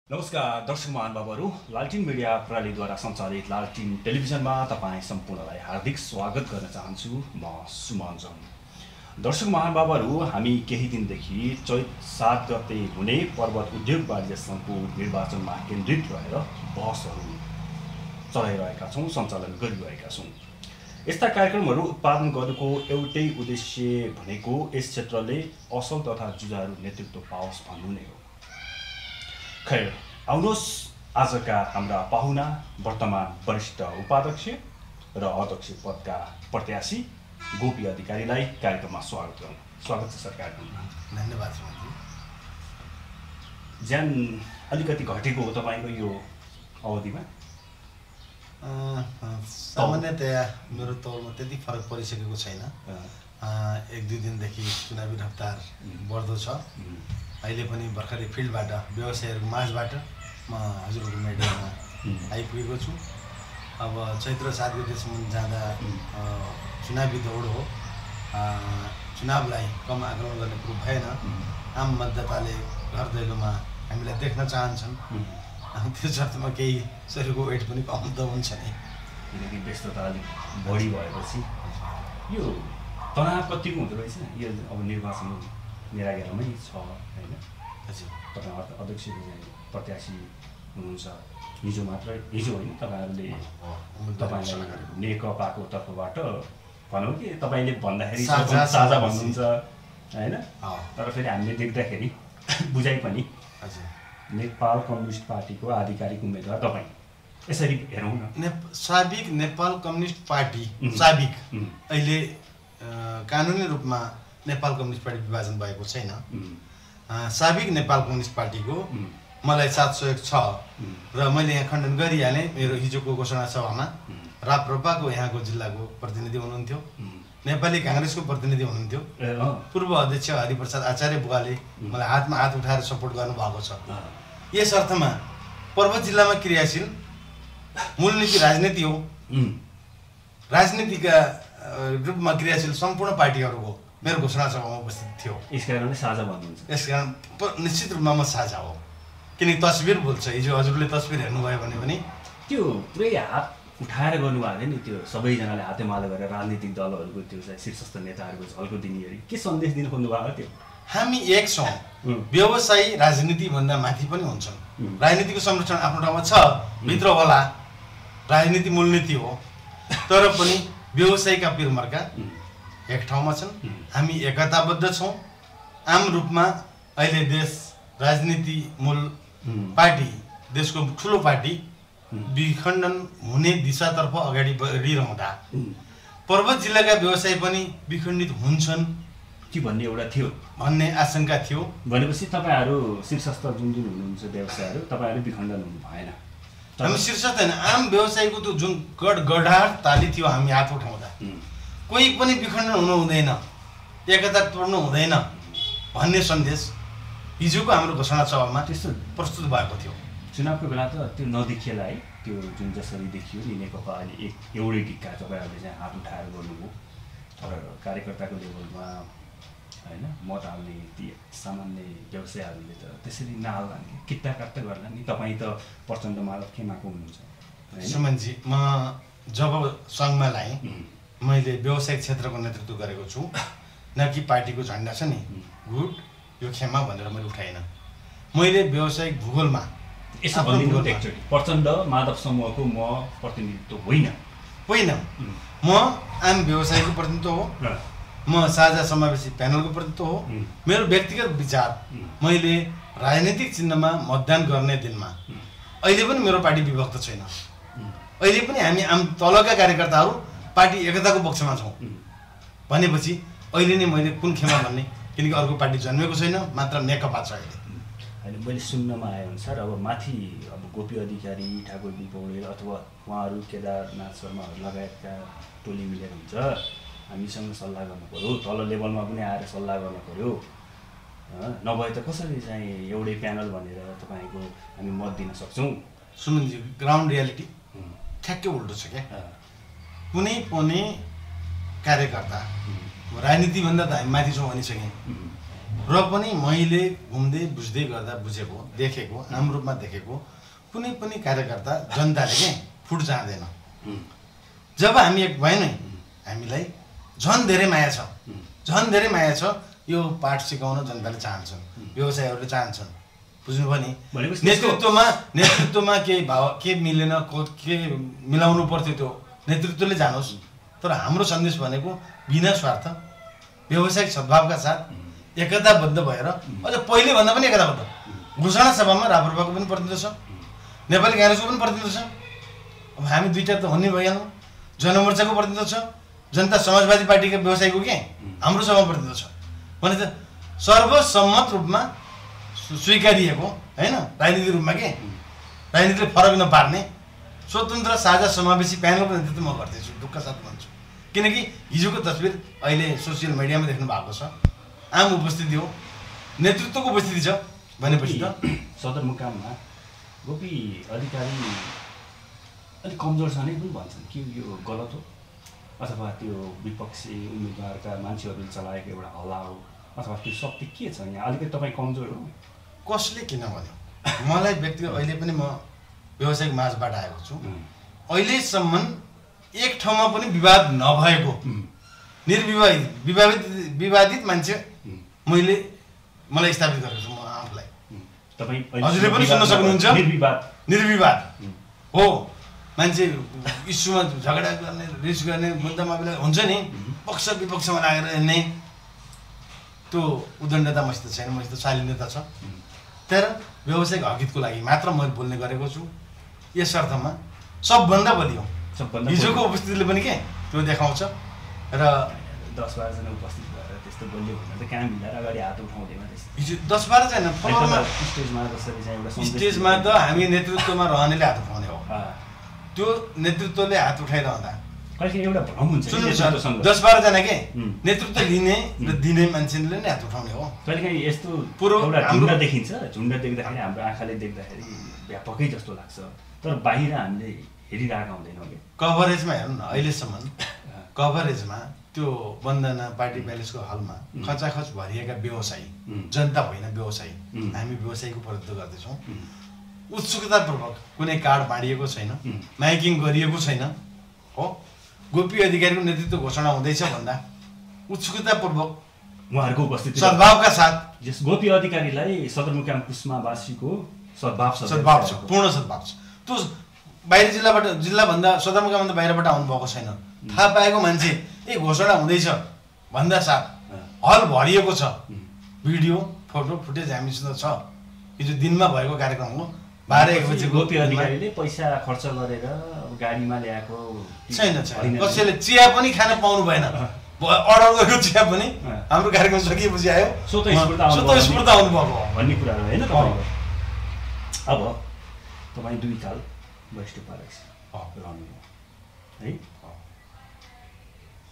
नमस्कार दर्शक महानुभावहरू, लालटिन मिडिया प्रणालीद्वारा सञ्चालित लालटिन टेलिभिजनमा तपाईँ सम्पूर्णलाई हार्दिक स्वागत गर्न चाहन्छु। म सुमन जङ। दर्शक महानुभावहरू, हामी केही दिनदेखि चैत 7 गते हुने पर्वत उद्योग वाणिज्य सङ्घको निर्वाचनमा केन्द्रित रहेर बहसहरू चलाइरहेका छौँ, सञ्चालन गरिरहेका छौँ। यस्ता कार्यक्रमहरू उत्पादन गर्नुको एउटै उद्देश्य भनेको यस क्षेत्रले असल तथा जुझारु नेतृत्व पाओस् भन्नु नै हो। खैर, आउनुहोस् आजका हाम्रा पाहुना वर्तमान वरिष्ठ उपाध्यक्ष र अध्यक्ष पदका प्रत्याशी गोपी अधिकारीलाई कार्यक्रममा स्वागत गरौँ। स्वागत छ सर कार्यक्रममा। धन्यवाद सुमनजी। ज्यान अलिकति घटेको हो तपाईँको यो अवधिमा? सामान्यतया मेरो तौलमा त्यति फरक परिसकेको छैन। 1-2 दिनदेखि चुनावी रफ्तार बढ्दो छ। अहिले पनि भर्खरै फिल्डबाट व्यवसायहरूको माझबाट म हजुरहरूको मेडियामा आइपुगेको छु। अब चैत्र 7 गतेसम्म जाँदा चुनावी दौड हो। चुनावलाई कम आक्रमण गर्ने कुरो भएन। आम मतदाताले घर दैलोमा हामीलाई देख्न चाहन्छन्। त्यो शर्तमा केही शरीरको वेट पनि कम त हुन्छ नि, किनकि व्यस्तता अलिक बढी भएपछि यो तनाव कतिको हुँदो रहेछ। यो अब निर्वाचन नेरागेरामै छ होइन? हजुर, तपाईँ अध्यक्ष प्रत्याशी हुनुहुन्छ। हिजो होइन, तपाईँहरूले तपाईँलाई नेकपाको तर्फबाट भनौँ कि तपाईँले भन्दाखेरि साझा भन्नुहुन्छ होइन? तर फेरि हामीले देख्दाखेरि बुझाइ पनि नेपाल कम्युनिस्ट पार्टीको आधिकारिक उम्मेदवार तपाईँ, यसरी हेरौँ न। साबिक नेपाल कम्युनिस्ट पार्टी साबिक अहिले कानुनी रूपमा नेपाल कम्युनिस्ट पार्टी विभाजन भएको छैन। साबिक नेपाल कम्युनिस्ट पार्टीको मलाई साथ सहयोग छ र मैले यहाँ खण्डन गरिहालेँ। मेरो हिजोको घोषणा सभामा राप्रपाको यहाँको जिल्लाको प्रतिनिधि हुनुहुन्थ्यो, नेपाली काङ्ग्रेसको प्रतिनिधि हुनुहुन्थ्यो, पूर्व अध्यक्ष हरिप्रसाद आचार्य बुवाले मलाई हातमा हात उठाएर सपोर्ट गर्नुभएको छ। यस अर्थमा पर्वत जिल्लामा क्रियाशील मूलनीति राजनीति हो। राजनीतिका रूपमा क्रियाशील सम्पूर्ण पार्टीहरूको मेरो घोषणा सभामा उपस्थित थियो। यस कारणले साझा भन्नुहुन्छ? यस कारण निश्चित रूपमा म साझा हो, किनकि तस्बिर बोल्छ। हिजो हजुरले तस्बिर हेर्नुभयो भने पनि त्यो पुरै हात उठाएर गर्नुभएको थियो नि। त्यो सबैजनाले हातेमालो गरेर राजनीतिक दलहरूको त्यो शीर्षस्थ नेताहरूको झल्को दिनेगरी के सन्देश दिन खोज्नु भएको थियो? हामी एक छौँ। व्यवसायी राजनीतिभन्दा माथि पनि हुन्छन्। राजनीतिको संरक्षण आफ्नो ठाउँमा छ, भित्र होला, राजनीति मूलनीति हो। तर पनि व्यवसायीका पिरमर्का एक ठाउँमा छन्। हामी एकताबद्ध छौँ। आम रूपमा अहिले देश राजनीति मूल पार्टी, देशको ठुलो पार्टी विखण्डन हुने दिशातर्फ अगाडि बढिरहँदा पर्वत जिल्लाका व्यवसायी पनि विखण्डित हुन्छन् कि भन्ने एउटा थियो, भन्ने आशंका थियो। भनेपछि तपाईँहरू शीर्षस्थ जुन हुनुहुन्छ व्यवसायहरू, तपाईँहरू विखण्डन हुनु भएन? हामी शीर्षस्थ होइन, आम व्यवसायीको त्यो जुन गडगडाट ताली थियो हामी हात उठाउँदा, कोही पनि विखण्डन हुनु हुँदैन, एकता तोड्नु हुँदैन भन्ने सन्देश हिजोको हाम्रो घोषणा सभामा त्यस्तो प्रस्तुत भएको थियो। चुनावको बेला त त्यो नदेखिएला है, त्यो जुन जसरी देखियो नि नेकपा अहिले एउटै ढिक्का तपाईँहरूले चाहिँ हात उठाएर गर्नुभयो। तर कार्यकर्ताको लेभलमा होइन, मत हाल्ने ती सामान्य व्यवसायहरूले त त्यसरी नहाल्ला नि, किट्टाकाट्टा गर्ला नि। तपाईँ त प्रचण्ड माधव खेमाको हुनुहुन्छ। सुमनजी, म जब सङ्घमा लाएँ मैले व्यवसायिक क्षेत्रको नेतृत्व गरेको छु, न कि पार्टीको झन्डा छ नि गुड यो खेमा भनेर मैले उठाएन। मैले व्यवसायिक भूगोलमा यसो भनिदिनु एकचोटि, प्रचण्ड माधव समूहको म प्रतिनिधित्व होइन, म आम व्यवसायीको प्रतिनिधित्व हो, म साझा समावेशी प्यानलको प्रतिनिधित्व हो। मेरो व्यक्तिगत विचार, मैले राजनीतिक चिन्हमा मतदान गर्ने दिनमा अहिले पनि मेरो पार्टी विभक्त छैन। अहिले पनि हामी आम तलका कार्यकर्ताहरू पार्टी एकताको पक्षमा छौँ भनेपछि अहिले नै मैले कुन खेमा भन्ने, किनकि अर्को पार्टी जन्मेको छैन, मात्र नेकपा छ अहिले। अहिले मैले सुन्नमा आएअनुसार अब माथि अब गोपी अधिकारी, ठाकुर बी पौडेल अथवा उहाँहरू केदारनाथ शर्माहरू लगायतका टोली मिलेर हुन्छ, हामीसँग सल्लाह गर्नु पऱ्यो, तल लेभलमा पनि आएर सल्लाह गर्नु पऱ्यो। नभए त कसरी चाहिँ एउटै प्यानल भनेर तपाईँको हामी मत दिन सक्छौँ? सुमनजी, ग्राउन्ड रियालिटी ठ्याक्कै उल्टो छ क्या। कुनै पनि कार्यकर्ता राजनीतिभन्दा त हामी माथि छौँ भनिसकेँ, र पनि मैले घुम्दै बुझ्दै गर्दा बुझेको देखेको आम रूपमा देखेको कुनै पनि कार्यकर्ता जनताले के फुट चाहँदैन। जब हामी एक भएन हामीलाई झन् धेरै माया छ, झन् धेरै माया छ। यो पाठ सिकाउन जनताले चाहन्छन्, व्यवसायीहरूले चाहन्छन्। बुझ्नुभयो नि? नेतृत्वमा के मिलेन, के मिलाउनु पर्थ्यो त्यो नेतृत्वले जानोस्। तर हाम्रो सन्देश भनेको बिना स्वार्थ व्यावसायिक सद्भावका साथ एकताबद्ध भएर अझ पहिले भन्दा पनि एकताबद्ध। घोषणा सभामा राप्रपाको पनि प्रतिनिधित्व छ, नेपाली काङ्ग्रेसको पनि प्रतिनिधित्व छ। अब हामी दुईटा त हुने भइहाल्नु। जनमोर्चाको प्रतिनिधित्व छ, जनता समाजवादी पार्टीका व्यवसायीको के हाम्रो सभा प्रतिनिधित्व छ भने त सर्वसम्मत रूपमा स्वीकारिएको हैन। राजनीतिक रूपमा के राजनीतिले फरक नपार्ने स्वतन्त्र साझा समावेशी प्यानलको नेतृत्व म गर्दैछु, दुःखका साथ भन्छु। किनकि हिजोको तस्बिर अहिले सोसियल मिडियामा देख्नु भएको छ, आम उपस्थिति हो, नेतृत्वको उपस्थिति छ भनेपछि त सदरमुकाममा गोपी अधिकारी अलिक कमजोर छ नै पनि भन्छन् कि यो गलत हो, अथवा त्यो विपक्षी उम्मेदवारका मान्छेहरूले चलाएको एउटा हल्ला हो, अथवा त्यो शक्ति के छ यहाँ अलिकति तपाईँ कमजोर हो? कसले किन भन्यो? मलाई व्यक्तिगत अहिले पनि म व्यावसायिक माझबाट आएको छु। अहिलेसम्म एक ठाउँमा पनि विवाद नभएको विवादित मान्छे मलाई स्थापित गरेको छु म आफूलाई। हजुरले पनि सुन्न सक्नुहुन्छ। निर्विवाद हो। मान्छे इस्युमा झगडा गर्ने, रिस गर्ने, मुद्दा मामिला हुन्छ नि, पक्ष विपक्षमा लागेर हिँड्ने त्यो उद्दण्डता मसित छैन, मसित शालीनता छ। तर व्यावसायिक हकितको लागि मात्र म बोल्ने गरेको छु। यस अर्थमा सबभन्दा बलियो हिजोको उपस्थितिले पनि के त्यो देखाउँछ। र 10-12 जना उपस्थित भएर त्यस्तो बोल्यो भने त काम मिलाएर अगाडि हात उठाउँदैन। हिजो 10-12 जना स्टेजमा त हामी नेतृत्वमा रहनेले हात उठाउने हो। त्यो नेतृत्वले हात उठाइरहँदा एउटा भ्रम हुन्छ। 10-12 जना के नेतृत्व लिने र दिने मान्छेले नै हात उठाउने हो। कहिलेकाहीँ यस्तो एउटा झुन्ड देखिन्छ, झुन्ड देख्दाखेरि हाम्रो आँखाले देख्दाखेरि व्यापकै जस्तो लाग्छ, तर बाहिर हामीले हेरिरहेका हुँदैनौँ कि कभरेजमा हेर्नु न। अहिलेसम्म कभरेजमा त्यो वन्दना पार्टी प्यालेसको हलमा खचाखच भरिएका व्यवसायी, जनता होइन व्यवसायी, हामी व्यवसायीको प्रतिनिधित्व गर्दैछौँ। उत्सुकतापूर्वक कुनै कार्ड बाँडिएको छैन, माइकिङ गरिएको छैन हो। गोपी अधिकारीको नेतृत्व घोषणा हुँदैछ भन्दा उत्सुकतापूर्वक उहाँहरूको उपस्थिति सद्भावका साथ यस गोपी अधिकारीलाई सदरमुकाम कुस्मावासीको सद्भाव छ, पूर्ण सद्भाव छ। त्यो बाहिर जिल्लाभन्दा सदरमुकामभन्दा बाहिरबाट आउनुभएको छैन। थाहा पाएको मान्छे घोषणा हुँदैछ भन्दा साथ हल भरिएको छ। भिडियो फोटो फुटेज हामीसँग छ। हिजो दिनमा भएको कार्यक्रम हो। 12-1 बजे गोपी अधिकारीले पैसा खर्च गरेर गाडीमा ल्याएको छैन। कसैले चिया पनि खान पाउनु भएन। अर्डर गरेको चिया पनि हाम्रो कार्यक्रम सकिएपछि आयो। स्वतस्फूर्त आउनुभएको भन्ने कुरा हो होइन तपाईँको। अब तपाईँ 2 काल वरिष्ठ उपाध्यक्ष रहनु है,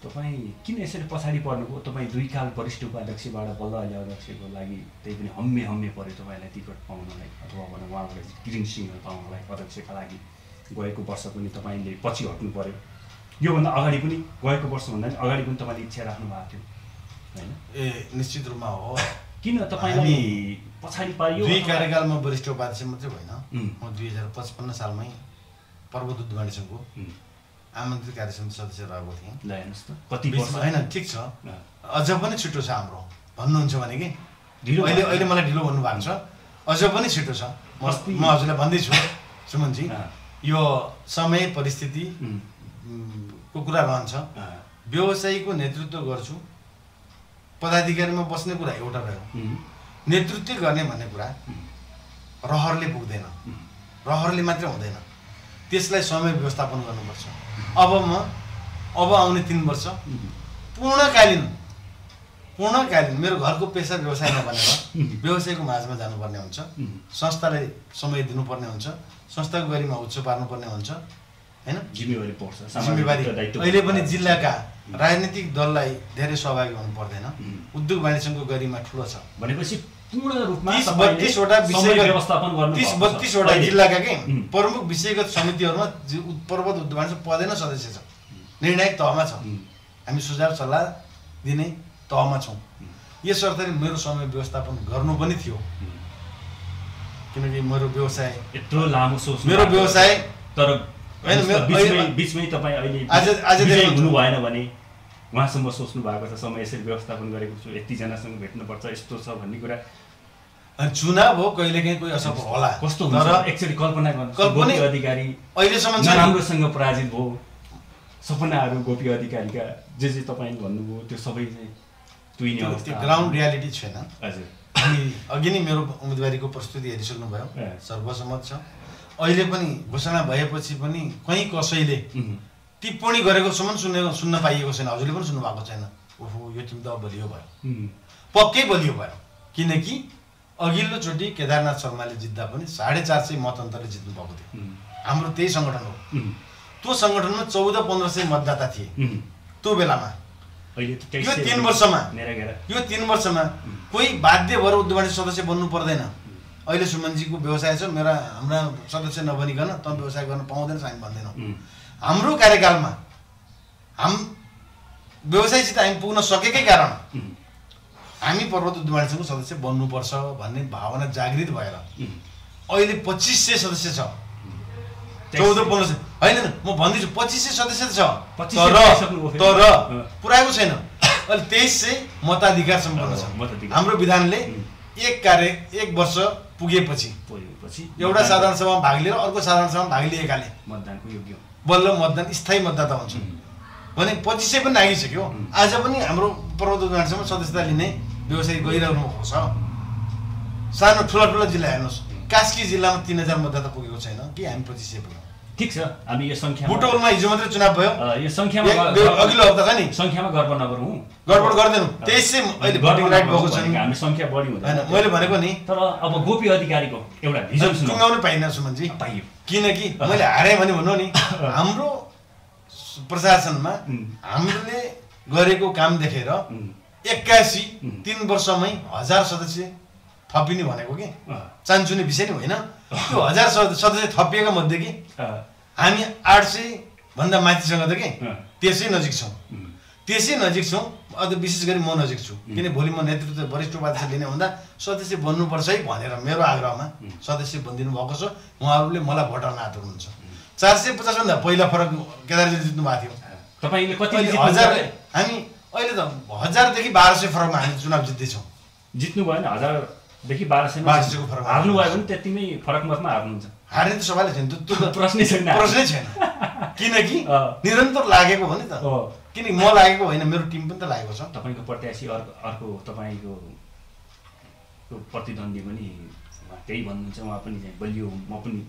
तपाईँ किन यसरी पछाडि पर्नुभयो? तपाईँ 2 काल वरिष्ठ उपाध्यक्षबाट बल्ल अहिले अध्यक्षको लागि त्यही पनि हम्मे पऱ्यो तपाईँलाई टिकट पाउनलाई, अथवा भनौँ उहाँलाई ग्रिन सिग्नल पाउनलाई अध्यक्षका लागि। गएको वर्ष पनि तपाईँले पछि हट्नु पऱ्यो, योभन्दा अगाडि पनि गएको वर्षभन्दा पनि अगाडि पनि तपाईँले इच्छा राख्नु भएको थियो होइन? निश्चित रूपमा हो। किन तपाईँलाई पछाडि पारियो? 2 कार्यकालमा वरिष्ठ उपाध्यक्ष मात्रै होइन, म 2055 सालमै पर्वत उद्योग सङ्घको आमन्त्रित कार्य समिति सदस्य रहेको थिएँ। ल हेर्नुहोस् त कति वर्ष होइन, ठिक छ। अझ पनि छिटो छ हाम्रो भन्नुहुन्छ भने कि अहिले मलाई ढिलो भन्नुभएको छ, अझ पनि छिटो छ। म हजुरलाई भन्दैछु सुमनजी, यो समय परिस्थिति को कुरा रहन्छ। व्यवसायीको नेतृत्व गर्छु, पदाधिकारीमा बस्ने कुरा एउटा रह्यो, नेतृत्व गर्ने भन्ने कुरा रहरले पुग्दैन, रहरले मात्रै हुँदैन, त्यसलाई समय व्यवस्थापन गर्नुपर्छ। अब आउने 3 वर्ष पूर्णकालीन मेरो घरको पेसा व्यवसाय नबनेर व्यवसायको माझमा जानुपर्ने हुन्छ। संस्थालाई समय दिनुपर्ने हुन्छ, संस्थाको गरिमा उच्च पार्नुपर्ने हुन्छ हैन? जिम्मेवारी अहिले पनि जिल्लाका राजनीतिक दललाई धेरै सहभागी हुनु पर्दैन। उद्योग वाणिज्य सङ्घको गरिमा ठुलो छ भनेपछि पूर्ण रूपमा 30-32 वटा जिल्लाका के प्रमुख विषयगत समितिहरूमा पर्वत उद्योग वाणिज्य पदेन सदस्य छ, निर्णायक तहमा छ। हामी सुझाव सल्लाह दिने तहमा छौँ। यसर्थ मेरो समय व्यवस्थापन गर्नु पनि थियो, किनकि मेरो व्यवसाय यत्रो लामो सोच मेरो व्यवसाय तर हैन बीचमै तपाईँ अहिले आज हुनु भएन भने उहाँसम्म सोच्नु भएको छ समय यसरी व्यवस्थापन गरेको छु, यतिजनासँग भेट्नुपर्छ, यस्तो छ भन्ने कुरा। चुनाव हो, कहिलेकाहीँ कोही असफल होला, कस्तो हुन्छ एकचोटि कल्पना गर्नु। अधिकारी अहिलेसम्म राम्रोसँग पराजित भयो, सपनाहरू गोपी अधिकारीका जे तपाईँले भन्नुभयो त्यो सबै चाहिँ तुइने अवस्था, ग्राउन्ड रियालिटी छैन। हजुर अनि अघि नै मेरो उम्मेदवारीको प्रस्तुति हेरिसक्नु भयो, सर्वसम्मत छ। अहिले पनि घोषणा भएपछि पनि कहीँ कसैले टिप्पणी गरेको सुन्न पाइएको छैन, हजुरले पनि सुन्नु भएको छैन। ओहो यो टिम त बलियो भयो, पक्कै बलियो भयो, किनकि अघिल्लोचोटि केदारनाथ शर्माले जित्दा पनि 450 मत अन्तरले जित्नु भएको थियो। हाम्रो त्यही सङ्गठन हो, त्यो सङ्गठनमा 1400-1500 मतदाता थिए त्यो बेलामा। यो 3 वर्षमा कोही बाध्य भएर उद्योगवाणी सदस्य बन्नु पर्दैन। अहिले सुमनजीको व्यवसाय छ, हाम्रा सदस्य नबनिकन त व्यवसाय गर्न पाउँदैन हामी भन्दैनौँ। हाम्रो कार्यकालमा व्यवसायसित हामी पुग्न सकेकै कारण हामी पर्वत उद्योगवाणीसँग सदस्य बन्नुपर्छ भन्ने भावना जागृत भएर अहिले 2500 सदस्य छ। 14-1500 होइन म भन्दैछु 2500 सदस्य छ, तर पुऱ्याएको छैन। अहिले 2300 मताधिकार सम्पन्न छ। हाम्रो विधानले एक वर्ष पुगेपछि एउटा साधारण सभामा भाग लिएर अर्को साधारण सभामा भाग लिएकाले मतदानको योग्य बल्ल मतदान स्थायी मतदाता हुन्छ भने 2500 पनि नागिसक्यो। आज पनि हाम्रो पर्वत उद्योगवाणीसँग सदस्यता लिने व्यवसाय गइरहनु भएको छ। सानो ठुला जिल्ला हेर्नुहोस्, कास्की जिल्लामा 3000 मतदाता पुगेको छैन कि हामी 2500 पुग्यौँ। ठिक छ, हामी यो सङ्ख्या बुटौलमा हिजो मात्रै चुनाव भयो, यो सङ्ख्यामा अघिल्लो हप्ता छ नि, सङ्ख्यामा गडबड नगरौँ, गडबड गर्दैनौँ। 2300 अहिले भोटिङ राइट भएको छ, हामी सङ्ख्या बढी हुँदैन। मैले भनेको नि, तर अब गोपी अधिकारीको एउटा भिजन टुङ्गाउनु पाइन्न सुमनजी, पाइयो, किनकि मैले हारेँ भने भन्नु नि, हाम्रो प्रशासनमा हामीले गरेको काम देखेर 3 वर्षमै 1000 सदस्य थपिने भनेको कि चान्चुने विषय नै होइन। त्यो 1000 सदस्य थपिएका मध्ये कि हामी 800 भन्दा माथिसँग त के त्यसै नजिक छौँ। अझ विशेष गरी म नजिक छु, किन भोलि म नेतृत्व वरिष्ठ उपाध्यक्ष लिने भन्दा सदस्य बन्नुपर्छ है भनेर मेरो आग्रहमा सदस्य बनिदिनु भएको छ। उहाँहरूले मलाई भोट हाल्न आतुर हुनुहुन्छ। 450 भन्दा पहिला फरक केदारजीले जित्नु भएको थियो। तपाईँले कति 1000 हामी अहिले त 1000 देखि 1200 फरकमा हामी चुनाव जित्दैछौँ। जित्नु भएन 1000 देखि 1200 को फरक हार्नु भयो भने त्यतिमै फरक मतमा हार्नुहुन्छ। हार्ने त सबैले छैन, त्यो प्रश्नै छैन, किनकि निरन्तर लागेको हो नि त। किनकि म लागेको होइन, मेरो टिम पनि त लागेको छ। तपाईँको प्रत्याशी अर्को तपाईँको प्रतिद्वन्दी पनि त्यही भन्नुहुन्छ, उहाँ पनि चाहिँ बलियो, म पनि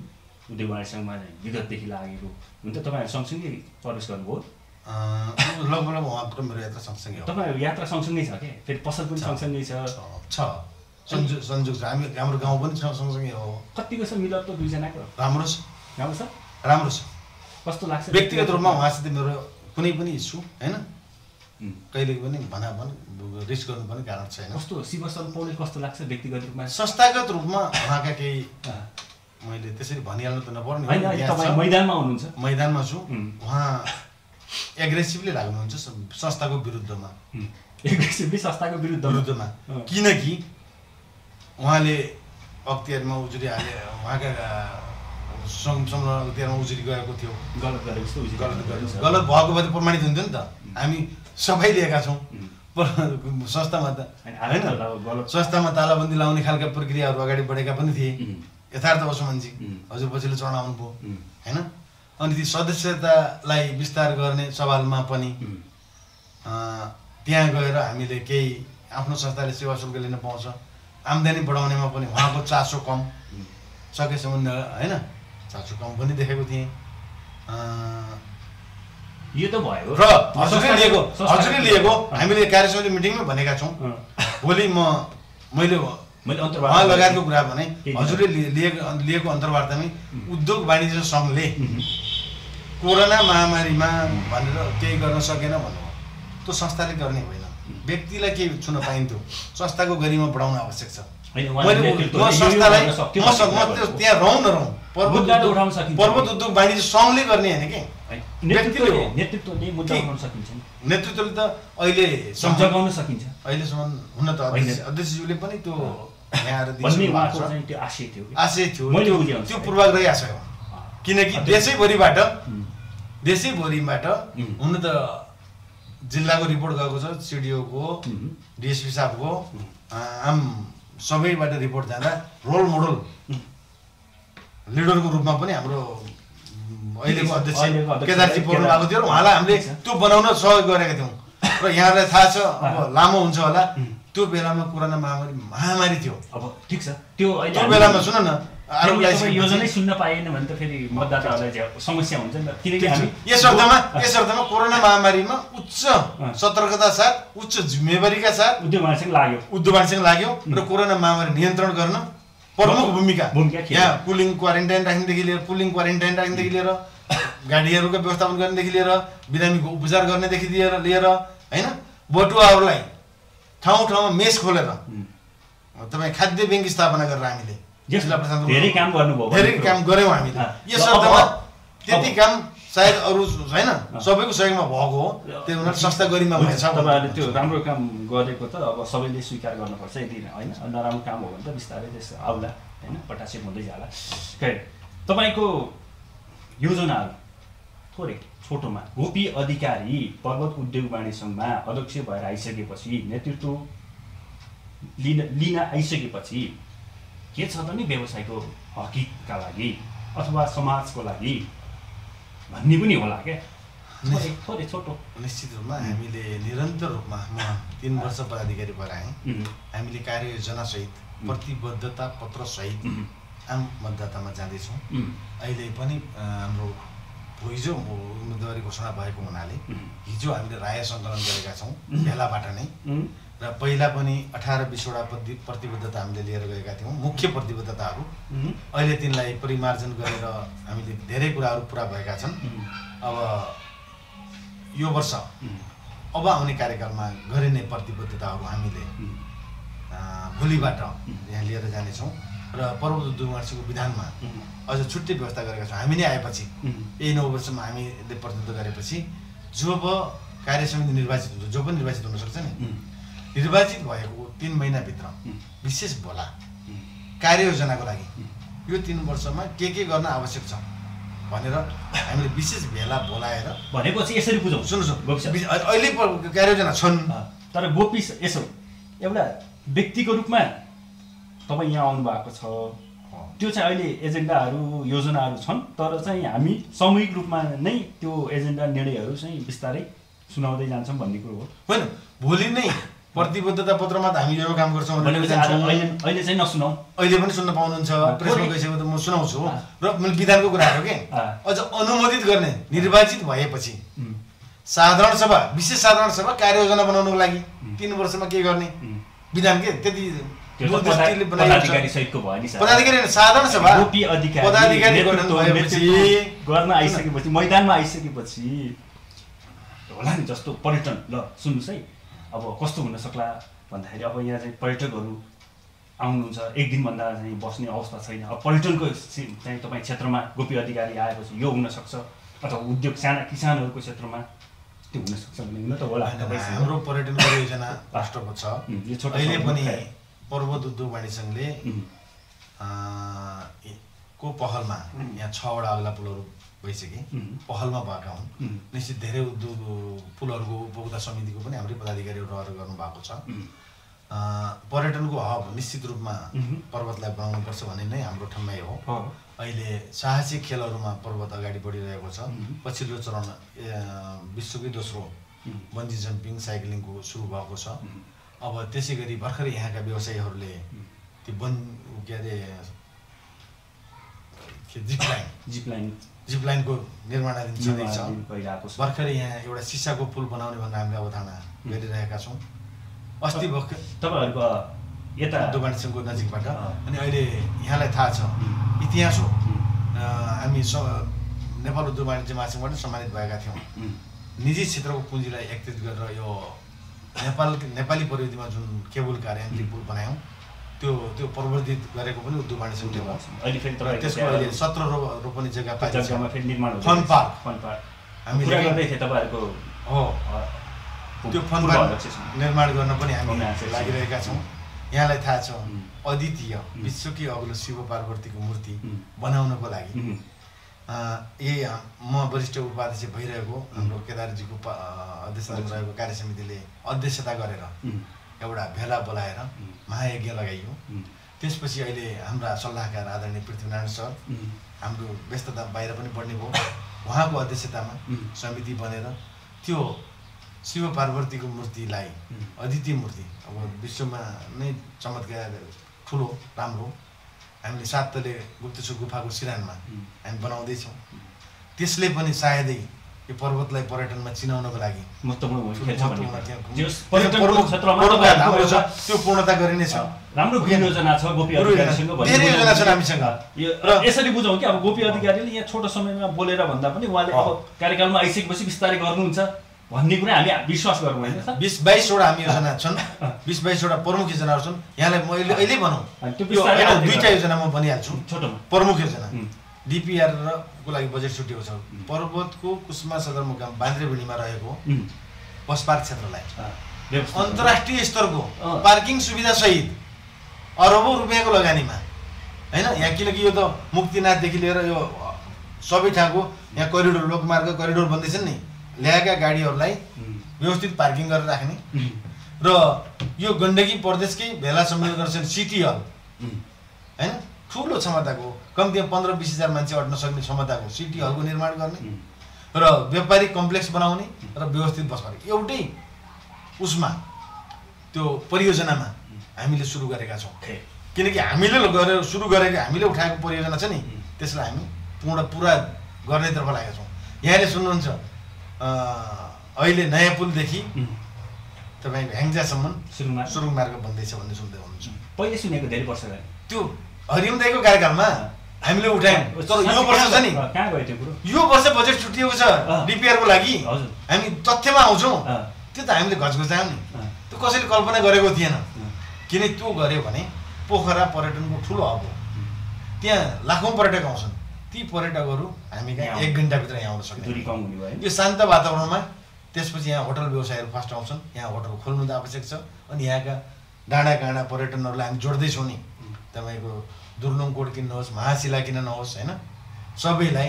उद्योगवाणीसँग विगतदेखि लागेको हुन्छ। तपाईँहरू सँगसँगै प्रवेश गर्नुभयो? लगभग उहाँको मेरो यात्रा सँगसँगै हो। तपाईँहरू यात्रा सँगसँगै छ के? फेरि पसल पनि सँगसँगै छ, संयोग छ। हाम्रो गाउँ पनि सँगसँगै हो। कतिको छ मिलत त दुईजनाको? राम्रो छ। कस्तो लाग्छ व्यक्तिगत रूपमा उहाँसित मेरो कुनै पनि इस्यु होइन, कहिले पनि भनाभन रिस्क गर्नु पनि कारण छैन। कस्तो शिवशरण पौडेल कस्तो लाग्छ व्यक्तिगत रूपमा? संस्थागत रूपमा उहाँका केही मैले त्यसरी भनिहाल्नु त नपर्ने होइन, तपाईँ मैदानमा हुनुहुन्छ? मैदानमा छु। उहाँ एग्रेसिभली लाग्नुहुन्छ संस्थाको विरुद्धमा, संस्थाको विरुद्धमा, किनकि उहाँले अख्तियारमा उजुरी हाले, उहाँका संलग्न अख्तियारमा उजुरी गएको थियो। गलत भएको भए त प्रमाणित हुन्थ्यो नि त। हामी सबै लिएका छौँ संस्थामा त होइन। संस्थामा तालाबन्दी लाउने खालका प्रक्रियाहरू अगाडि बढेका पनि थिए। यथार्थ हो सुमनजी, हजुर पछिल्लो चरण आउनुभयो होइन। अनि ती सदस्यतालाई विस्तार गर्ने सवालमा पनि त्यहाँ गएर हामीले केही आफ्नो संस्थाले सेवा शुल्क लिन पाउँछ, आम्दानी बढाउनेमा पनि उहाँको चासो कम, सकेसम्म होइन चासो कम पनि देखेको थिएँ। यो त भयो र हजुरले लिएको हामीले कार्यसमिति मिटिङमै भनेका छौँ। भोलि मैले उहाँ लगायतको कुरा भने हजुरले लिएको अन्तर्वार्तामै उद्योग वाणिज्य सङ्घले कोरोना महामारीमा भनेर केही गर्न सकेन भन्नुभयो। त्यो संस्थाले गर्ने होइन, व्यक्तिलाई केही छुन पाइन्थ्यो, संस्थाको गरिमा बढाउन आवश्यक छ। संस्थालाई त्यहाँ रहौँ नरहौँ पर्वत उद्योग वाणिज्य सङ्घले गर्ने होइन कि व्यक्तिले हो। नेतृत्वले मुद्दा उठाउन सकिन्छ नि। नेतृत्वले त अहिले जगाउन सकिन्छ। अहिलेसम्म हुन त अध्यक्षज्यूले पनि त्यो यहाँ आएर भन्ने उहाँको चाहिँ त्यो आशय थियो। त्यो पूर्वाग्रही आशय हो। किनकि देशैभरिबाट हुन त जिल्लाको रिपोर्ट गएको छ, सिडिओको, डिएसपी साहबको, आम सबैबाट रिपोर्ट जाँदा रोल मोडल लिडरको रूपमा पनि हाम्रो अहिलेको अध्यक्ष केदारजी पर्नु भएको थियो र उहाँलाई हामीले त्यो बनाउन सहयोग गरेका थियौँ। र यहाँलाई थाहा छ, अब लामो हुन्छ होला, त्यो बेलामा कोरोना महामारी थियो। अब ठिक छ, त्यो बेलामा सुन न, योजनै सुन्न पाएन भने त फेरि मतदाताहरूलाई समस्या हुन्छ नि त। किनकि हामी यस अर्थमा कोरोना महामारीमा उच्च सतर्कता साथ, उच्च जिम्मेवारीका साथ उद्योग वाणिज्यसँग लाग्यो र कोरोना महामारी नियन्त्रण गर्न प्रमुख भूमिका यहाँ पुलिङ क्वारेन्टाइन राख्नेदेखि लिएर गाडीहरूको व्यवस्थापन गर्नेदेखि लिएर बिरामीको उपचार गर्नेदेखि लिएर होइन, बटुवाहरूलाई ठाउँमा मेस खोलेर तपाईँ खाद्य ब्याङ्क स्थापना गरेर हामीले जिल्ला प्रशासन धेरै काम गऱ्यौँ हामीले। यस अर्थमा त्यति काम सायद अरू होइन, सबैको सहयोगमा भएको हो, त्यो हुनाले संस्था गरिमा भएछ। तपाईँहरूले त्यो राम्रो काम गरेको त अब सबैले स्वीकार गर्नुपर्छ, यदि होइन नराम्रो काम हो भने त बिस्तारै त्यस आउला होइन, पटासे हुँदै जाला। तपाईँको योजनाहरू थोरै छोटोमा, गोपी अधिकारी पर्वत उद्योग वाणिज्य सङ्घमा अध्यक्ष भएर आइसकेपछि, नेतृत्व लिन आइसकेपछि के छ त नि व्यवसायको हकिका लागि अथवा समाजको लागि भन्ने पनि होला क्या, थोरै छोटो। निश्चित रूपमा हामीले निरन्तर रूपमा म 3 वर्ष पदाधिकारी भएर आएँ। हामीले कार्ययोजनासहित प्रतिबद्धता पत्रसहित आम मतदातामा जाँदैछौँ। अहिले पनि हाम्रो हिजो उम्मेदवारी घोषणा भएको हुनाले हिजो हामीले राय सङ्कलन गरेका छौँ भेलाबाट नै, र पहिला पनि 18-20वटा प्रतिबद्धता हामीले लिएर गएका थियौँ, मुख्य प्रतिबद्धताहरू। अहिले तिनलाई परिमार्जन गरेर हामीले धेरै कुराहरू पुरा भएका छन्। अब यो वर्ष अब आउने कार्यकालमा गरिने प्रतिबद्धताहरू हामीले भोलिबाट यहाँ लिएर जानेछौँ र पर्वत उद्योग वाणिज्यको विधानमा अझ छुट्टै व्यवस्था गरेका छौँ। हामी नै आएपछि यही 9 वर्षमा हामीले प्रतिनिधित्व गरेपछि जब कार्य समिति निर्वाचित हुन्छ, जो पनि निर्वाचित हुनसक्छ नि, निर्वाचित भएको 3 महिनाभित्र विशेष बोला कार्ययोजनाको लागि यो 3 वर्षमा के गर्न आवश्यक छ भनेर हामीले विशेष भेला बोलाएर भनेपछि यसरी बुझौँ। सुन्नुहोस्, अहिले कार्ययोजना छन्, तर गोपी यसो एउटा व्यक्तिको रूपमा तपाईँ यहाँ आउनु भएको छ, त्यो चाहिँ अहिले एजेन्डाहरू योजनाहरू छन्, तर चाहिँ हामी सामूहिक रूपमा नै त्यो एजेन्डा निर्णयहरू चाहिँ बिस्तारै सुनाउँदै जान्छौँ भन्ने कुरो हो होइन। भोलि नै प्रतिबद्धता पत्रमा त हामी यो काम गर्छौँ अहिले चाहिँ नसुनाउँ, अहिले पनि सुन्न पाउनुहुन्छ, प्रेसमा गइसकेको त म सुनाउँछु। र मैले विधानको कुराहरू के अझ अनुमोदित गर्ने निर्वाचित भएपछि साधारण सभा, विशेष साधारण सभा कार्ययोजना बनाउनको लागि 3 वर्षमा के गर्ने विधान के त्यति पदाधिकारी सहितको भयो नि, पदाधिकारी साधारण सभा पदाधिकारी गर्न आइसकेपछि मैदानमा आइसकेपछि होला नि। जस्तो पर्यटन, ल सुन्नुहोस् है, अब कस्तो हुन सक्ला भन्दाखेरि अब यहाँ चाहिँ पर्यटकहरू आउनुहुन्छ, 1 दिनभन्दा चाहिँ बस्ने अवस्था छैन। अब पर्यटनको चाहिँ तपाईँ क्षेत्रमा गोपी अधिकारी आएपछि यो हुनसक्छ, अथवा उद्योग साना किसानहरूको क्षेत्रमा त्यो हुनसक्छ भने हुन त होला। हाम्रो पर्यटन परियोजना राष्ट्रको छ। अहिले पनि पर्वत उद्योग वाणिज्य सङ्घले को पहलमा यहाँ 6वटा अग्ला पुलहरू भइसके, पहलमा भएका हुन्। निश्चित धेरै उद्योग पुलहरूको उपभोक्ता समितिको पनि हाम्रै पदाधिकारीहरू रहेर गर्नुभएको छ। पर्यटनको हब निश्चित रूपमा पर्वतलाई बनाउनुपर्छ भन्ने नै हाम्रो ठम्माइ हो। अहिले साहसिक खेलहरूमा पर्वत अगाडि बढिरहेको छ। पछिल्लो चरण विश्वकै दोस्रो बन्जी जम्पिङ साइक्लिङको सुरु भएको छ। अब त्यसै गरी भर्खरै यहाँका व्यवसायीहरूले त्यो के अरे जिप लाइनको निर्माणाधीन छँदैछ। भर्खरै यहाँ एउटा सिसाको पुल बनाउने भनेर हामीले अवधारणा गरिरहेका छौँ। अस्ति भर्खर तपाईँहरूको यता दोकान सङ्घको नजिकबाट। अनि अहिले यहाँलाई थाहा छ, इतिहास हो, हामी नेपाल उद्योग वाणिज्य महासङ्घबाट सम्मानित भएका थियौँ। निजी क्षेत्रको पुँजीलाई एकत्रित गरेर यो नेपाली प्रविधिमा जुन केबल कार यान्त्रिक पुल बनायौँ, त्यो प्रवर्धित गरेको पनि उद्योग वाणिज्य सङ्घले भयो। त्यसको अहिले 17 रोप्ने जग्गा पाइन्छ। फन पार्क कुरा गर्दै थिए तपाईँहरूको हो त्यो फन निर्माण गर्न पनि हामी लागिरहेका छौँ। यहाँलाई थाहा छ अद्वितीय विश्वकै अग्लो शिव पार्वतीको मूर्ति बनाउनको लागि यही म वरिष्ठ उपाध्यक्ष भइरहेको हाम्रो केदारजीको अध्यक्षतामा रहेको कार्य समितिले अध्यक्षता गरेर एउटा भेला बोलाएर महायज्ञ लगाइयो। त्यसपछि अहिले हाम्रा सल्लाहकार आदरणीय पृथ्वीनारायण सर हाम्रो व्यस्तता बाहिर पनि बढ्ने भयो, उहाँको अध्यक्षतामा समिति बनेर त्यो शिव पार्वतीको मूर्तिलाई अद्वितीय मूर्ति अब विश्वमा नै चमत्कार ठुलो राम्रो हामीले 7 तले गुप्तेश्वर गुफाको सिरानमा हामी बनाउँदैछौँ। त्यसले पनि सायदै यो पर्वतलाई पर्यटनमा चिनाउनको लागि त्यो पूर्णता गरिनेछ। राम्रो योजना छ गोपी अधिकारीसँग, धेरै योजना छन् हामीसँग। र यसरी बुझौँ कि अब गोपी अधिकारीले यहाँ छोटो समयमा बोलेर भन्दा पनि उहाँले अब कार्यकालमा आइसकेपछि बिस्तारै गर्नुहुन्छ भन्ने कुरा हामी विश्वास गरौँ होइन सर। 20-22 वटा हामी योजना छन्, 20-22 वटा प्रमुख योजनाहरू छन्। यहाँलाई मैले अहिले भनौँ दुईटा योजना म भनिहाल्छु। छोटोमा प्रमुख योजना डिपिआर को लागि बजेट छुट्टिएको छ। पर्वतको कुस्मा सदरमुकाम बान्द्रेबेडीमा रहेको बस पार्क क्षेत्रलाई अन्तर्राष्ट्रिय स्तरको पार्किङ सुविधा सहित अरबौं रुपियाँको लगानीमा होइन यहाँ, किनकि यो त मुक्तिनाथदेखि लिएर यो सबै ठाउँको यहाँ करिडोर लोकमार्ग करिडोर बन्दैछन् नि, ल्याएका गाडीहरूलाई व्यवस्थित पार्किङ गरेर राख्ने र यो गण्डकी प्रदेशकै भेला सम्मेलन गर्न सिटी हल होइन ठुलो क्षमताको कम्तीमा 15-20 हजार मान्छे अट्न सक्ने क्षमताको सिटी हलको निर्माण गर्ने र व्यापारिक कम्प्लेक्स बनाउने र व्यवस्थित बस पार्क एउटै उसमा त्यो परियोजनामा हामीले सुरु गरेका छौँ। किनकि हामीले गरेर सुरु गरेको हामीले उठाएको परियोजना छ नि, त्यसलाई हामी पुरा गर्नेतर्फ लागेका छौँ। यहाँले सुन्नुहुन्छ अहिले नयाँ पुलदेखि तपाईँको ह्याङ्जासम्म सुरुङ मार्ग बन्दैछ भन्ने सुन्दै हुनुहुन्छ। पहिले सुनेको धेरै वर्ष अगाडि त्यो हरिओम दाइको कार्यकालमा हामीले उठायौँ, तर यो वर्ष छ नि कहाँ गयो त्यो कुरो, यो वर्ष बजेट छुट्टिएको छ डिपिआरको लागि। हामी तथ्यमा आउँछौँ, त्यो त हामीले घचघचायौँ नि, त्यो कसैले कल्पना गरेको थिएन। किन त्यो गऱ्यो भने पोखरा पर्यटनको ठुलो हब हो, त्यहाँ लाखौँ पर्यटक आउँछन्। ती पर्यटकहरू हामी कहाँ 1 घन्टाभित्र यहाँ आउन सक्ने यो शान्त वातावरणमा। त्यसपछि यहाँ होटल व्यवसायहरू फर्स्ट आउँछन्, यहाँ होटल खोल्नु त आवश्यक छ। अनि यहाँका डाँडा काँडा पर्यटनहरूलाई हामी जोड्दैछौँ नि, तपाईँको दुर्लुङ कोट किन्नुहोस्, महाशिला किन नहोस् होइन, सबैलाई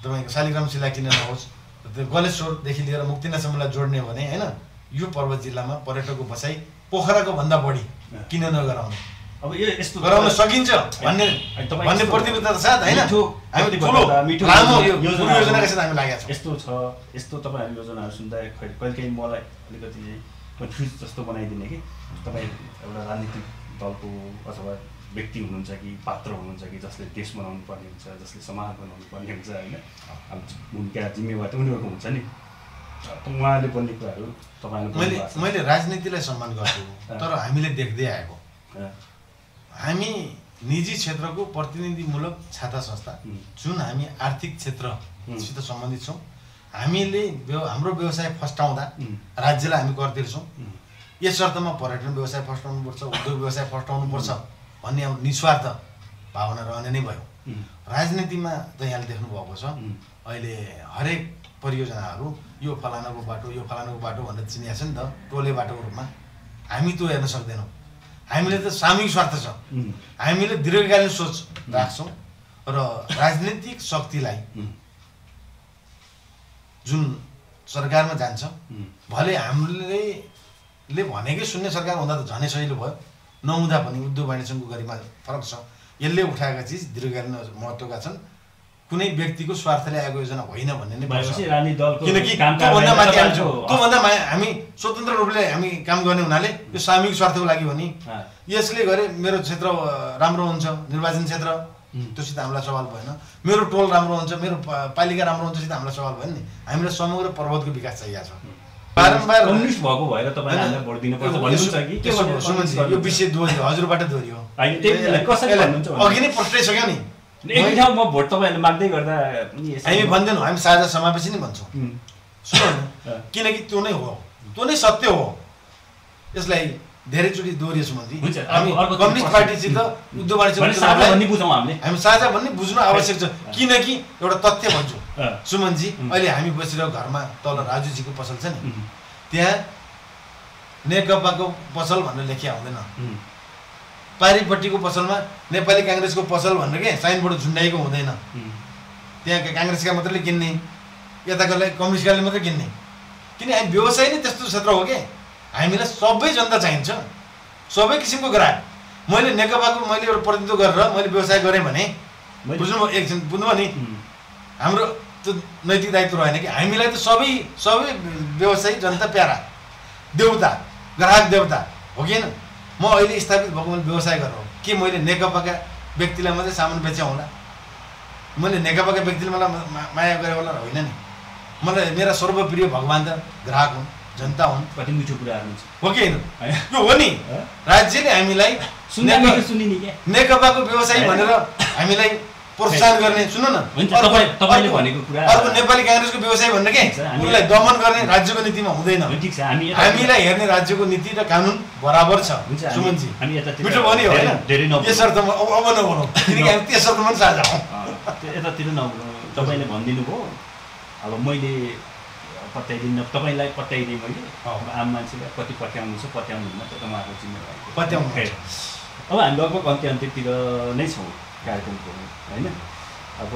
तपाईँको शालिग्राम शिला किन नहोस्, त्यो गलेश्वरदेखि लिएर मुक्तिनाथसम्मलाई जोड्ने हो भने होइन, यो पर्वत जिल्लामा पर्यटकको बसाइ पोखराको भन्दा बढी किन नगराउने, अब यो यस्तो गराउन सकिन्छ भन्ने प्रतिबद्धता साथ होइन हामी ठुलो लामो योजनाका साथ हामी लागेका छौँ। यस्तो छ यस्तो तपाईँहरू योजनाहरू सुन्दा कहिलेकाहीँ मलाई अलिकति कन्फ्युज जस्तो बनाइदिने कि तपाईँ एउटा राजनीतिक दलको अथवा व्यक्ति हुनुहुन्छ कि पात्र हुनुहुन्छ कि जसले देश बनाउनु पर्ने हुन्छ, जसले समाज बनाउनु पर्ने हुन्छ होइन, अब भूमिका जिम्मेवार त उनीहरूको हुन्छ नि। उहाँले बोल्ने कुराहरू तपाईँले मैले राजनीतिलाई सम्मान गर्छु, तर हामीले देख्दै आएको हामी निजी क्षेत्रको प्रतिनिधिमूलक छाता संस्था जुन हामी आर्थिक क्षेत्रसित सम्बन्धित छौँ, हामीले हाम्रो व्यवसाय फस्टाउँदा राज्यलाई हामी कर तिर्छौँ। यस अर्थमा पर्यटन व्यवसाय फस्टाउनुपर्छ, उद्योग व्यवसाय फस्टाउनुपर्छ भन्ने अब निस्वार्थ भावना रहने नै भयो। राजनीतिमा त यहाँले देख्नुभएको छ अहिले हरेक परियोजनाहरू यो फलानाको बाटो यो फलानाको बाटो भनेर चिनिया छ नि त, टोले बाटोको रूपमा। हामी त्यो हेर्न सक्दैनौँ, हामीले त सामूहिक स्वार्थ छ, हामीले दीर्घकालीन सोच राख्छौँ र राजनीतिक शक्तिलाई जुन सरकारमा जान्छ भले हामीले भनेकै सुन्ने सरकार हुँदा त झनै सजिलो भयो, नहुँदा पनि उद्योग वाणिज्यको गरिमा फरक छ। यसले उठाएका चिज दीर्घकालीन महत्त्वका छन्, कुनै व्यक्तिको स्वार्थले आएको योजना होइन भन्ने नै किनकि त्योभन्दा हामी स्वतन्त्र रूपले हामी काम गर्ने हुनाले यो सामूहिक स्वार्थको लागि हो नि। यसले गरे मेरो क्षेत्र राम्रो हुन्छ, निर्वाचन क्षेत्र त्योसित हामीलाई सवाल भएन, मेरो टोल राम्रो हुन्छ, मेरो पालिका राम्रो हुन्छ, हामीलाई सवाल भएन नि। हामीलाई समग्र पर्वतको विकास चाहिएको छ। बारम्बार कम्युनिस्ट भएको भएर तपाईहरुले भोट दिनुपर्छ भन्नुहुन्छ कि के भन्नुहुन्छ? यो विषय दोहोरियो, हजुरबाट दोहोरियो। हैन त्यसले कसरी भन्नुहुन्छ? अघि नै प्रश्नैसक्यो नि। एक ठाउँ म भोट तपाईहरुले माग्दै गर्दा हामी भन्दैनौँ, हामी साझा समावेशी नै भन्छौँ। सुन्नु, किनकि त्यो नै हो, त्यो नै सत्य हो। यसलाई धेरैचोटि दोहोरियो सुमनजी। हुन्छ, हामी अर्को कम्युनिस्ट पार्टीसित युद्ध भने साझा भन्ने बुझौँ हामीले। हामी साझा भन्ने बुझ्नु आवश्यक छ। किनकि एउटा तथ्य भन्छु सुमनजी, अहिले हामी बसिरहेको घरमा तल राजुजीको पसल छ नि, त्यहाँ नेकपाको पसल भनेर लेखिया हुँदैन, पारिपट्टिको पसलमा नेपाली काङ्ग्रेसको पसल भनेर के साइनबोर्ड झुन्डाइएको हुँदैन। त्यहाँ काङ्ग्रेसका मात्रैले किन्ने, यताकोलाई कम्युनिस्टकाले मात्रै किन्ने। किन हामी व्यवसाय नै त्यस्तो क्षेत्र हो कि हामीलाई सबै जनता चाहिन्छ, सबै किसिमको ग्राहक। मैले नेकपाको मैले एउटा प्रतिनिधित्व गरेर मैले व्यवसाय गरेँ भने बुझ्नुभयो, एकछिन बुझ्नुभयो नि, हाम्रो त्यो नैतिक दायित्व रहेन कि हामीलाई त सबै व्यवसायी जनता प्यारा, देउता, ग्राहक देवता हो कि होइन। म अहिले स्थापित भएको मैले व्यवसाय गरेर हो कि मैले नेकपाका व्यक्तिलाई मात्रै सामान बेच्या होला, मैले नेकपाका व्यक्तिले मलाई माया गरे होला होइन नि। मलाई मेरा सर्वप्रिय भगवान् त ग्राहक हुन्, जनता हुन्। कति मिठो कुराहरू हुन्छ हो कि होइन? यो हो नि, राज्यले हामीलाई नेकपाको व्यवसायी भनेर हामीलाई प्रोत्साहन गर्ने। सुन्नु न, तपाईँले भनेको कुरा अर्को नेपाली काङ्ग्रेसको व्यवसायी भनेर के उसलाई दमन गर्ने राज्यको नीतिमा हुँदैन। हामीलाई हेर्ने राज्यको नीति र कानुन बराबर छ सुमनजी। मिठो भन्यो होइन, त्यसर्थमा अब नबनाऊ, किनकि हामी त्यसर्थमा पनि साझा हौँ। यतातिर नबनाऊ, तपाईँले भनिदिनु भयो। अब मैले पत्याइदिनु, तपाईँलाई पत्याइदिएँ मैले। आम मान्छेलाई कति पत्याउनु छ पत्याउनुहुन्न, त्यो त उहाँको जिम्मेवारी पत्याउनु। अब हामी लगभग अन्त्यतिर नै छौँ कार्यक्रमको होइन। अब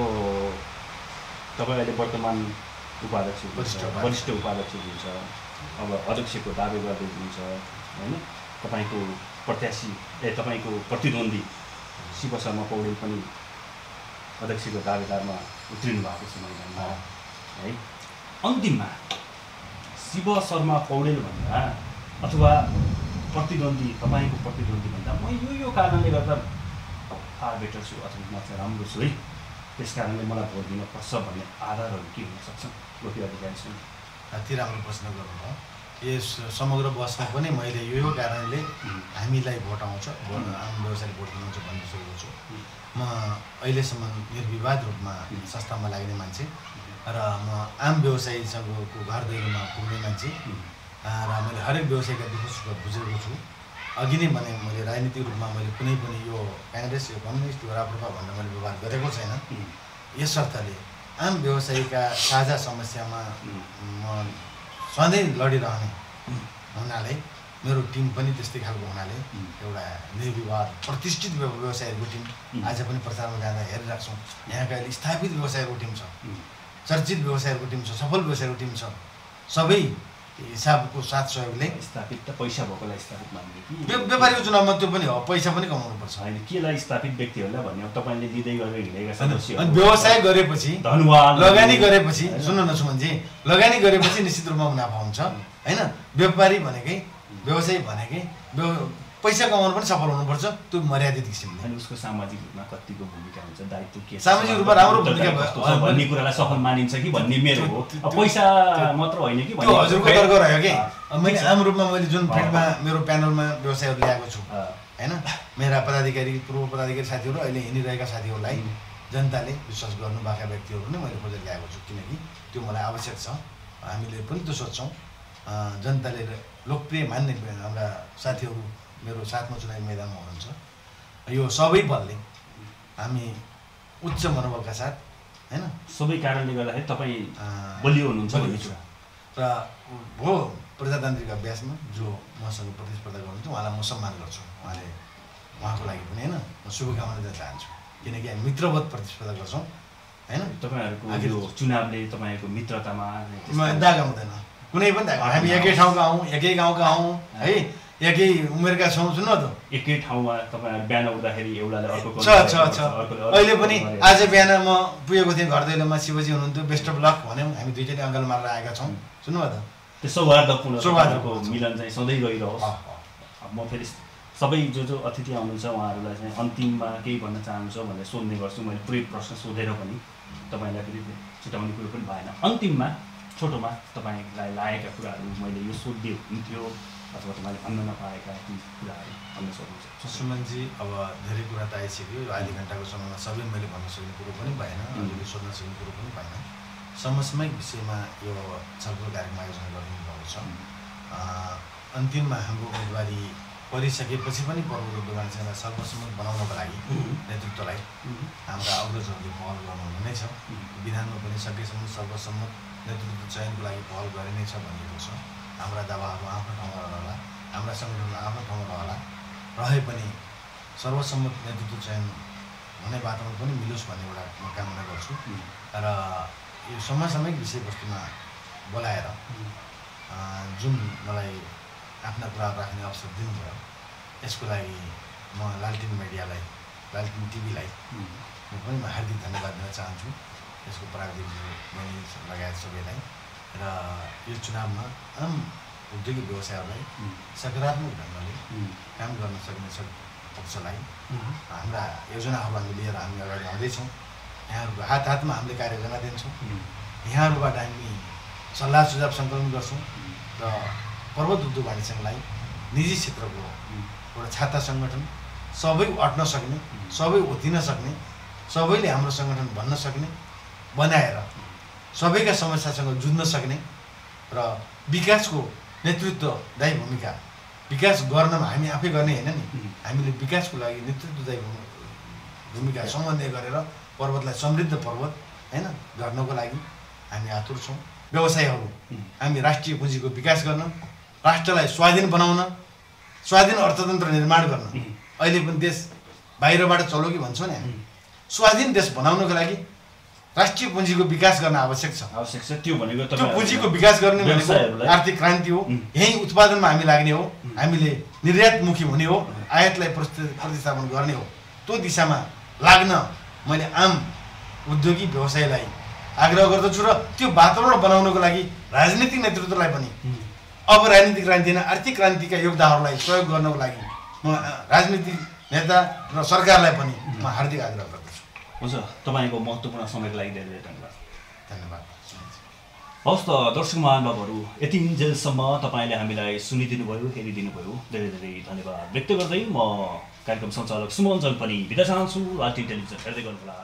तपाईँ अहिले वर्तमान उपाध्यक्ष, वरिष्ठ उपाध्यक्ष हुनुहुन्छ, अब अध्यक्षको दाबी गर्दै हुनुहुन्छ होइन। तपाईँको प्रत्याशी तपाईँको प्रतिद्वन्दी शिव शर्मा पौडेल पनि अध्यक्षको दावेदारमा उत्रिनु भएको छ मैदानमा है। अन्तिममा शिव शर्मा पौडेल भन्दा अथवा प्रतिद्वन्दी तपाईँको प्रतिद्वन्दी भन्दा म यो कारणले गर्दा फार बेटर छु अथवा म चाहिँ राम्रो छु है, त्यस कारणले मलाई भोट दिनुपर्छ भन्ने आधारहरू के हुन सक्छन् गोपी अधिकारीसँग? अति राम्रो प्रश्न गर्नुभयो। यस समग्र बसमा पनि मैले यो कारणले हामीलाई भोट आउँछ, आम व्यवसायले भोट दिनुहुन्छ भन्ने सोचेको छु। म अहिलेसम्म निर्विवाद रूपमा संस्थामा लाग्ने मान्छे र म आम व्यवसायीसँगको घर दैलोमा पुग्ने मान्छे र मैले हरेक व्यवसायका दुःख सुख बुझेको छु। अघि नै भने मैले राजनीतिक रूपमा मैले कुनै पनि यो काङ्ग्रेस यो कम्युनिस्ट यो राप्रपा भनेर मैले व्यवहार गरेको छैन। यस अर्थले आम व्यवसायीका साझा समस्यामा म सधैँ लडिरहने हुनाले, मेरो टिम पनि त्यस्तै खालको हुनाले एउटा निर्विवाद प्रतिष्ठित व्यवसायहरूको टिम आज पनि प्रचारमा जाँदा हेरिरहेको छौँ। यहाँका अहिले स्थापित व्यवसायहरूको टिम छ, चर्चित व्यवसायहरूको टिम छ, सफल व्यवसायको टिम छ। सबै हिसाबको साथ सहयोगले स्थापित त पैसा भएकोलाई स्थापित मान्ने कि व्यापारीको चुनावमा त्यो पनि हो, पैसा पनि कमाउनुपर्छ होइन। केलाई स्थापित व्यक्तिहरूलाई भन्ने अब तपाईँले दिँदै गरेर हिँडेका सदस्यहरू अनि व्यवसाय गरेपछि धनवान लगानी गरेपछि सुन्नु न सुमनजी, लगानी गरेपछि निश्चित रूपमा मुनाफा हुन्छ होइन। व्यापारी भनेकै व्यवसायी भनेकै पैसा कमाउनु पनि सफल हुनुपर्छ, त्यो मर्यादित किसिमले। अनि उसको सामाजिक रूपमा कतिको भूमिका हुन्छ, दायित्व के सामाजिक रूपमा राम्रो भूमिका भन्ने कुरालाई सफल मानिन्छ कि भन्ने मेरो हो। पैसा मात्र होइन कि त्यो हजुरको तर्क रह्यो कि मैले आम रूपमा मैले जुन फिल्डमा मेरो प्यानलमा व्यवसायहरू ल्याएको छु होइन, मेरा पदाधिकारी पूर्व पदाधिकारी साथीहरू अहिले हिँडिरहेका साथीहरूलाई जनताले विश्वास गर्नुभएका व्यक्तिहरू नै मैले खोजेर ल्याएको छु, किनकि त्यो मलाई आवश्यक छ। हामीले पनि त्यो सोच्छौँ जनताले लोकप्रिय मान्ने हाम्रा साथीहरू मेरो साथमा चुनावी मैदानमा हुनुहुन्छ। यो सबै बलले हामी उच्च मनोबलका साथ होइन, सबै कारणले गर्दाखेरि तपाईँ बलियो हुनुहुन्छ र हो प्रजातान्त्रिक अभ्यासमा जो मसँग प्रतिस्पर्धा गर्नुहुन्छ उहाँलाई म सम्मान गर्छु। उहाँको लागि पनि होइन म शुभकामना दिन चाहन्छु, किनकि हामी मित्रवत प्रतिस्पर्धा गर्छौँ होइन। तपाईँहरूको यो चुनावले तपाईँहरूको मित्रतामा दाग आउँदैन, कुनै पनि दाग। हामी एकै ठाउँका हौँ, एकै गाउँका हौँ है, एकै उमेरका छौँ। सुन्नु त एकै ठाउँमा तपाईँहरू बिहान उठ्दाखेरि एउटाले अर्को छ। अहिले पनि आज बिहान म पुगेको थिएँ घर दैलोमा, शिवजी हुनुहुन्थ्यो, बेस्ट अफ लक भन्यौँ, हामी दुईजनै अङ्गल मारेर आएका छौँ। सुन्नुभयो त, त्यो सौहार्दपूर्णको मिलन चाहिँ सधैँ गइरहोस्। म फेरि सबै जो अतिथि आउनुहुन्छ उहाँहरूलाई चाहिँ अन्तिममा केही भन्न चाहनुहुन्छ भनेर सोध्ने गर्छु। मैले पुरै प्रश्न सोधेर पनि तपाईँलाई फेरि छुट्याउने कुरो पनि भएन। अन्तिममा छोटोमा तपाईँलाई लागेका कुराहरू मैले यो सोधिदियो हुन्थ्यो अथवा तपाईँले भन्न नपाएका ती कुराहरू भन्न सक्नुहुन्छ? सुमनजी, अब धेरै कुरा त आइसक्यो। यो आधी घन्टाको समयमा सबै मैले भन्न सक्ने कुरो पनि भएन, अलिअलि सोध्न सक्ने कुरो पनि भएन। समसामयिक विषयमा यो छलफल कार्यक्रम आयोजना गर्नुभएको छ। अन्तिममा हाम्रो उम्मेदवारी परिसकेपछि पनि प्रमुख उद्योगवाणीसँग सर्वसम्मत बनाउनको लागि नेतृत्वलाई हाम्रा अग्रजहरूले पहल गर्नुहुने नै छ। विधानमा पनि सकेसम्म सर्वसम्मत नेतृत्व चयनको लागि पहल गरिने छ भनिएको छ। हाम्रा दावाहरू आफ्नो ठाउँमा रहला, हाम्रा सङ्गठन आफ्नो ठाउँमा रहला, रहे पनि सर्वसम्मत नेतृत्व चयन हुने वातावरण पनि मिलोस् भन्ने एउटा म कामना गर्छु। र यो समसामयिक विषयवस्तुमा बोलाएर जुन मलाई आफ्ना कुराहरू राख्ने अवसर दिनुभयो, यसको लागि म लालटिन मिडियालाई, लालटिन टिभीलाई म पनि हार्दिक धन्यवाद दिन चाहन्छु, यसको प्राविधिक लगायत सबैलाई। र यो चुनावमा आम औद्योगिक व्यवसायहरूलाई सकारात्मक ढङ्गले काम गर्न सक्ने पक्षलाई हाम्रा योजनाहरू हामी लिएर हामी अगाडि आउँदैछौँ। यहाँहरूको हातमा हामीले कार्ययोजना दिन्छौँ। यहाँहरूबाट हामी सल्लाह सुझाव सङ्कलन गर्छौँ र पर्वत उद्योग वाणिज्य सङ्घलाई निजी क्षेत्रको एउटा छाता सङ्गठन, सबै अट्न सक्ने, सबै ओतिन सक्ने, सबैले हाम्रो सङ्गठन भन्न सक्ने बनाएर सबैका समस्यासँग जुझ्न सक्ने र विकासको नेतृत्वदायी भूमिका, विकास गर्नमा हामी आफै गर्ने होइन नि, हामीले विकासको लागि नेतृत्वदायी भूमिका समन्वय गरेर पर्वतलाई समृद्ध पर्वत होइन गर्नको लागि हामी आतुर छौँ। व्यवसायहरू हामी राष्ट्रिय पुँजीको विकास गर्न, राष्ट्रलाई स्वाधीन बनाउन, स्वाधीन अर्थतन्त्र निर्माण गर्न, अहिले पनि देश बाहिरबाट चलो कि भन्छौँ नि हामी, स्वाधीन देश बनाउनको लागि राष्ट्रिय पुँजीको विकास गर्न आवश्यक छ। त्यो भनेको त्यो पुँजीको विकास गर्ने भनेको आर्थिक क्रान्ति हो। यही उत्पादनमा हामी लाग्ने हो, हामीले निर्यातमुखी हुने हो, आयातलाई प्रतिस्थापन गर्ने हो। त्यो दिशामा लाग्न मैले आम उद्योगी व्यवसायलाई आग्रह गर्दछु र त्यो वातावरण बनाउनको लागि राजनीतिक नेतृत्वलाई पनि अब राजनीतिक क्रान्ति होइन आर्थिक क्रान्तिका योद्धाहरूलाई सहयोग गर्नको लागि म राजनीतिक नेता र सरकारलाई पनि म हार्दिक आग्रह गर्दछु। हुन्छ, तपाईँको महत्त्वपूर्ण समयको लागि धेरै धेरै धन्यवाद। धन्यवाद। हवस् त दर्शक महानुभावहरू, यति इन्जेलसम्म तपाईँले हामीलाई सुनिदिनु भयो, हेरिदिनु भयो, धेरै धेरै धन्यवाद व्यक्त गर्दै म कार्यक्रम सञ्चालक सुमन जङ पनि बिदा चाहन्छु। लालटिन टेलिभिजन हेर्दै गर्नुहोला।